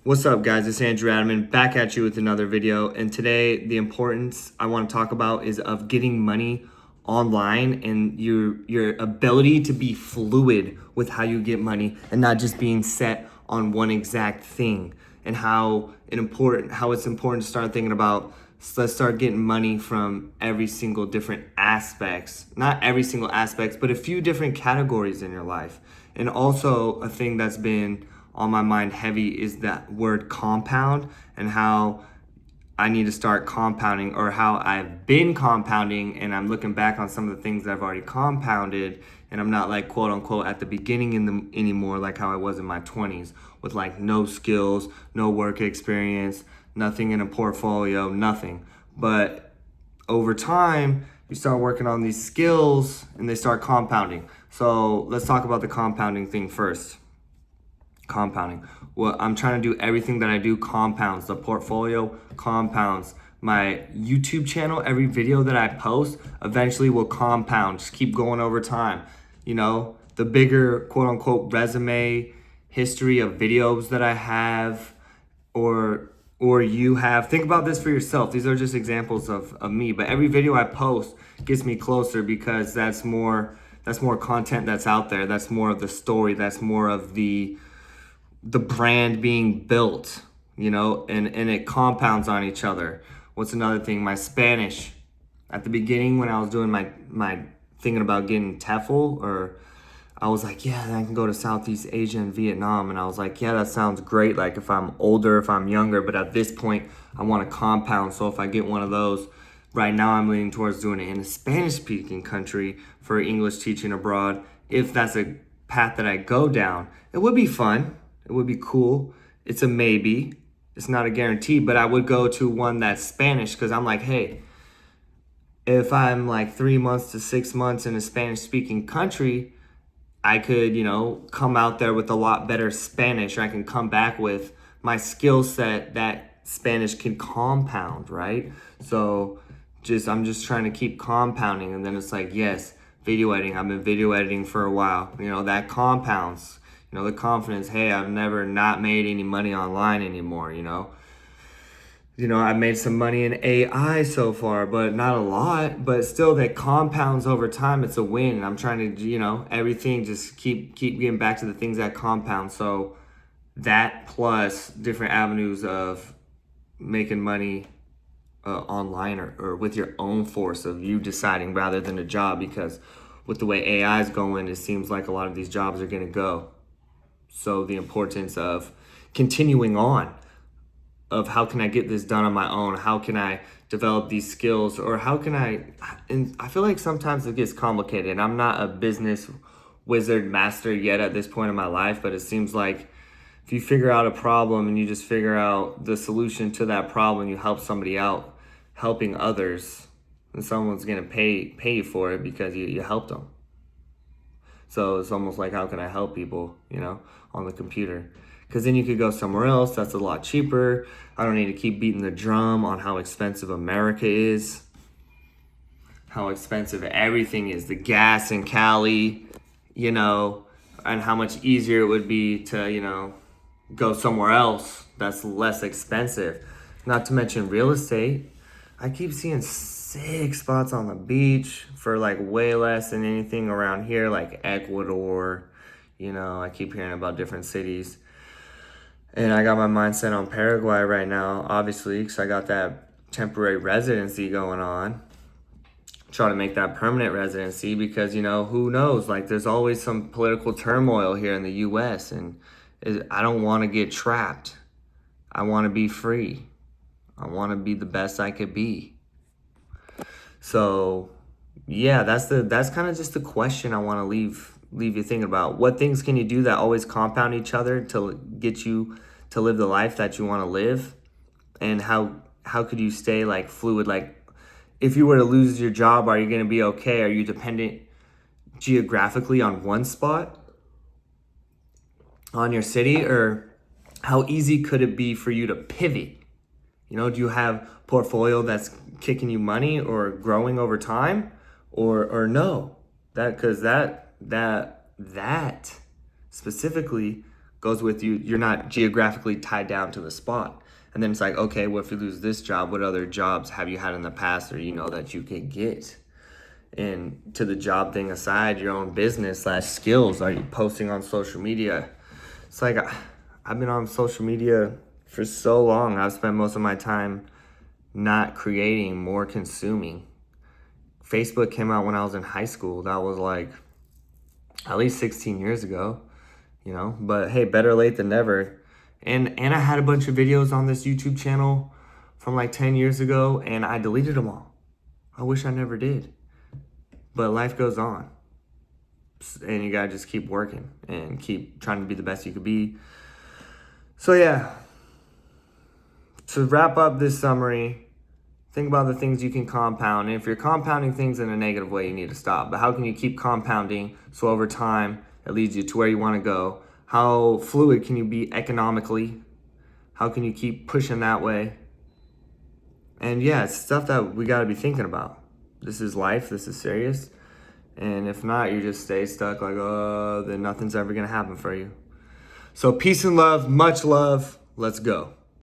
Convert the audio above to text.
What's up, guys? It's Andrew Ratterman back at you with another video. And today, the importance I want to talk about is of getting money online and your ability to be fluid with how you get money and not just being set on one exact thing. And how it's important to start thinking about, let's start getting money from every single different aspects. Not every single aspects, but a few different categories in your life. And also a thing that's been on my mind heavy is that word compound, and how I need to start compounding, or how I've been compounding, and I'm looking back on some of the things that I've already compounded, and I'm not like quote unquote at the beginning anymore, like how I was in my 20s with like no skills, no work experience, nothing in a portfolio, nothing. But over time, you start working on these skills and they start compounding. So let's talk about the compounding thing first. Compounding. Well, I'm trying to do everything that I do compounds. The portfolio compounds. My YouTube channel, every video that I post eventually will compound. Just keep going over time. You know, the bigger quote unquote resume history of videos that I have, or you have. Think about this for yourself. These are just examples of me, but every video I post gets me closer, because that's more content that's out there. That's more of the story. That's more of the brand being built, you know, and it compounds on each other. What's another thing? My Spanish. At the beginning, when I was doing my thinking about getting TEFL, or I was like, yeah, I can go to Southeast Asia and Vietnam. And I was like, yeah, that sounds great. Like if I'm older, if I'm younger, but at this point, I want to compound. So if I get one of those, right now I'm leaning towards doing it in a Spanish speaking country for English teaching abroad. If that's a path that I go down, it would be fun. It would be cool. It's a maybe. It's not a guarantee, but I would go to one that's Spanish, because I'm like, hey, if I'm like 3 months to 6 months in a Spanish speaking country, I could, you know, come out there with a lot better Spanish. Or I can come back with my skill set that Spanish can compound, right? So I'm just trying to keep compounding. And then it's like, yes, video editing. I've been video editing for a while. You know, that compounds. You know, the confidence, hey, I've never not made any money online anymore, you know. You know, I've made some money in AI so far, but not a lot. But still, that compounds over time. It's a win. And I'm trying to, you know, everything, just keep getting back to the things that compound. So that plus different avenues of making money online, or with your own force of you deciding, rather than a job. Because with the way AI is going, it seems like a lot of these jobs are going to go. So the importance of continuing on, of how can I get this done on my own? How can I develop these skills? Or how can and I feel like sometimes it gets complicated. I'm not a business wizard master yet at this point in my life, but it seems like if you figure out a problem and you just figure out the solution to that problem, you help somebody out, helping others, and someone's gonna pay you for it because you helped them. So it's almost like, how can I help people, you know, on the computer? Because then you could go somewhere else that's a lot cheaper. I don't need to keep beating the drum on how expensive America is, how expensive everything is, the gas in Cali, you know, and how much easier it would be to, you know, go somewhere else that's less expensive. Not to mention real estate. I keep seeing sick spots on the beach for like way less than anything around here, like Ecuador. You know, I keep hearing about different cities. And I got my mind set on Paraguay right now, obviously, because I got that temporary residency going on. Try to make that permanent residency, because, you know, who knows? Like, there's always some political turmoil here in the U.S. and I don't want to get trapped. I want to be free. I want to be the best I could be. So, yeah, that's kind of just the question I want to leave you thinking about. What things can you do that always compound each other to get you to live the life that you want to live? And how could you stay like fluid? Like, if you were to lose your job, are you going to be okay? Are you dependent geographically on one spot, on your city? Or how easy could it be for you to pivot? You know, do you have portfolio that's kicking you money or growing over time, or no? Because that specifically goes with you. You're not geographically tied down to the spot. And then it's like, okay, well, if you lose this job, what other jobs have you had in the past or that you could get? And to the job thing aside, your own business / skills, are you posting on social media? It's like, I've been on social media for so long. I've spent most of my time not creating, more consuming. Facebook came out when I was in high school. That was like at least 16 years ago, but hey, better late than never. And I had a bunch of videos on this YouTube channel from like 10 years ago, and I deleted them all. I wish I never did. But life goes on. And you gotta just keep working and keep trying to be the best you could be. So yeah, to wrap up this summary, think about the things you can compound. And if you're compounding things in a negative way, you need to stop. But how can you keep compounding so over time it leads you to where you want to go? How fluid can you be economically? How can you keep pushing that way? And yeah, it's stuff that we got to be thinking about. This is life. This is serious. And if not, you just stay stuck like, oh, then nothing's ever going to happen for you. So peace and love, much love. Let's go.